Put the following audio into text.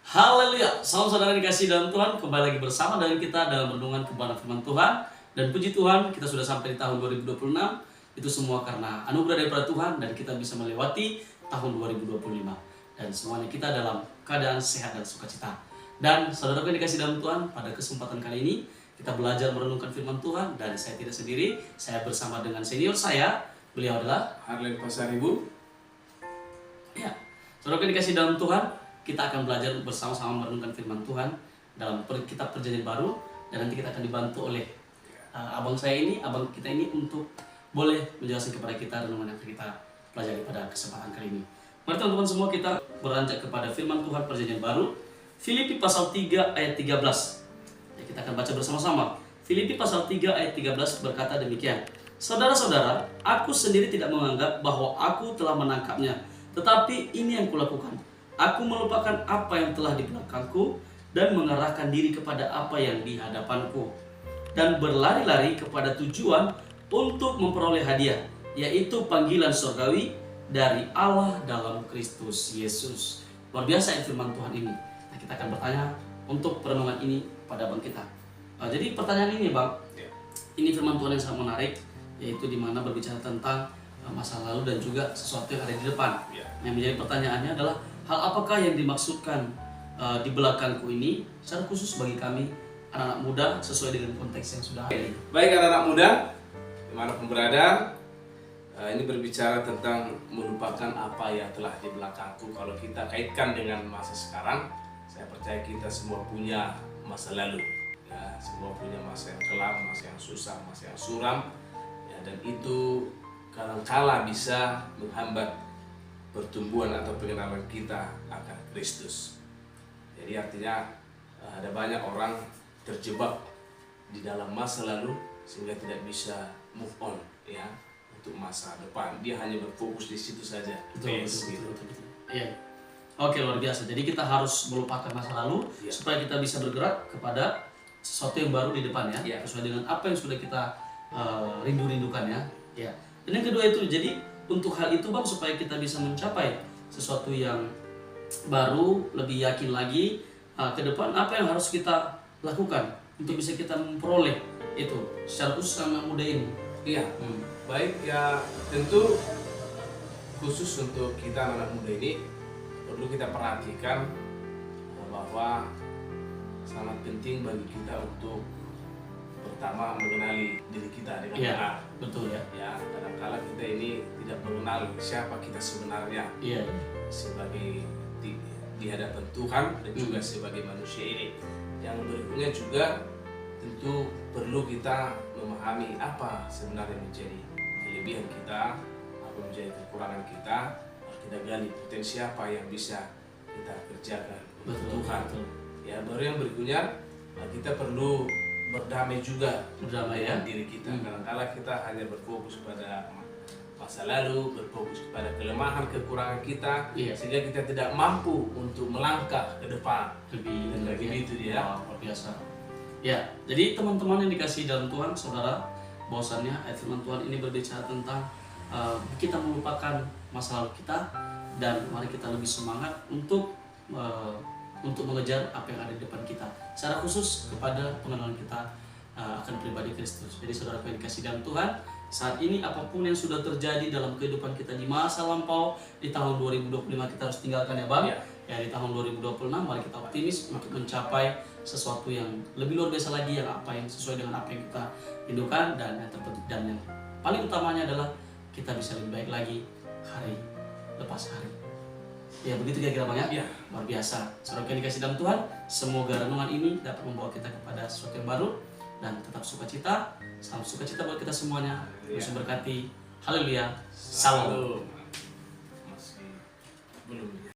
Haleluya, salam saudara dikasih dalam Tuhan. Kembali lagi bersama dengan kita dalam renungan kebenaran firman Tuhan. Dan puji Tuhan, kita sudah sampai di tahun 2026. Itu semua karena anugerah daripada Tuhan dan kita bisa melewati tahun 2025. Dan semuanya kita dalam keadaan sehat dan sukacita. Dan saudara yang dikasih dalam Tuhan, pada kesempatan kali ini kita belajar merenungkan firman Tuhan. Dan saya tidak sendiri, saya bersama dengan senior saya. Beliau adalah Harlen Pasaribu. Ya, saudara yang dikasih dalam Tuhan, kita akan belajar bersama-sama merenungkan firman Tuhan dalam kitab Perjanjian Baru, dan nanti kita akan dibantu oleh abang kita ini untuk boleh menjelaskan kepada kita renungan yang kita pelajari pada kesempatan kali ini. Mari teman-teman semua kita beranjak kepada firman Tuhan Perjanjian Baru, Filipi pasal 3 ayat 13. Ya, kita akan baca bersama-sama. Filipi pasal 3 ayat 13 berkata demikian. Saudara-saudara, aku sendiri tidak menganggap bahwa aku telah menangkapnya, tetapi ini yang kulakukan. Aku melupakan apa yang telah di belakangku dan mengarahkan diri kepada apa yang di hadapanku, dan berlari-lari kepada tujuan untuk memperoleh hadiah, yaitu panggilan surgawi dari Allah dalam Kristus Yesus. Luar biasa firman Tuhan ini. Nah, kita akan bertanya untuk perenungan ini pada Bang kita. Jadi pertanyaan ini Bang, ini firman Tuhan yang sangat menarik, yaitu di mana berbicara tentang masa lalu dan juga sesuatu yang ada di depan. Yang menjadi pertanyaannya adalah, hal apakah yang dimaksudkan di belakangku ini secara khusus bagi kami anak-anak muda sesuai dengan konteks yang sudah ada. Baik anak-anak muda, dimanapun berada, ini berbicara tentang melupakan apa yang telah di belakangku. Kalau kita kaitkan dengan masa sekarang, saya percaya kita semua punya masa lalu. Ya, semua punya masa yang kelam, masa yang susah, masa yang suram. Ya, dan itu kadang-kala bisa menghambat pertumbuhan atau pengenalan kita akan Kristus. Jadi artinya ada banyak orang terjebak di dalam masa lalu sehingga tidak bisa move on ya untuk masa depan. Dia hanya berfokus di situ saja. Betul. Iya. Oke, luar biasa. Jadi kita harus melupakan masa lalu supaya kita bisa bergerak kepada sesuatu yang baru di depan ya, sesuai dengan apa yang sudah kita rindu-rindukan ya. Ya. Dan yang kedua itu, jadi untuk hal itu Bang, supaya kita bisa mencapai sesuatu yang baru, lebih yakin lagi ke depan, apa yang harus kita lakukan untuk bisa kita memperoleh itu secara khusus anak muda ini. Iya, baik ya, tentu khusus untuk kita anak muda ini perlu kita perhatikan bahwa sangat penting bagi kita untuk pertama mengenali diri kita dengan benar. Betul ya. Ya, kadang-kala kita ini tidak mengenal siapa kita sebenarnya sebagai di hadapan Tuhan dan juga sebagai manusia ini. Yang berikutnya juga tentu perlu kita memahami apa sebenarnya menjadi kelebihan kita, apa menjadi kekurangan kita, kita gali potensi apa yang bisa kita kerjakan untuk Tuhan. Ya, baru yang berikutnya kita perlu berdamai juga dengan diri kita. Kadang-kala kita hanya berfokus pada masa lalu, berfokus kepada kelemahan, kekurangan kita, sehingga kita tidak mampu untuk melangkah ke depan. Lebih itu dia. Luar biasa. Ya, jadi teman-teman yang dikasih dalam Tuhan, saudara, bahwasannya ayat firman Tuhan ini berbicara tentang kita melupakan masa lalu kita dan mari kita lebih semangat untuk mengejar apa yang ada di depan kita, secara khusus kepada pengenalan kita akan pribadi Kristus. Jadi saudara yang dikasih dalam Tuhan, saat ini apapun yang sudah terjadi dalam kehidupan kita di masa lampau, di tahun 2025 kita harus tinggalkan ya Bang. Ya, di tahun 2026 mari kita optimis untuk mencapai sesuatu yang lebih luar biasa lagi, yang sesuai dengan apa yang kita rindukan, dan yang terpenting dan yang paling utamanya adalah kita bisa lebih baik lagi hari lepas hari. Ya, begitu kira-kira Bang ya. Luar biasa. Saudara yang dikasih dalam Tuhan, semoga renungan ini dapat membawa kita kepada sesuatu yang baru dan tetap sukacita. Salam sukacita buat kita semuanya. Yesus berkati. Haleluya. Salam. Masih belum.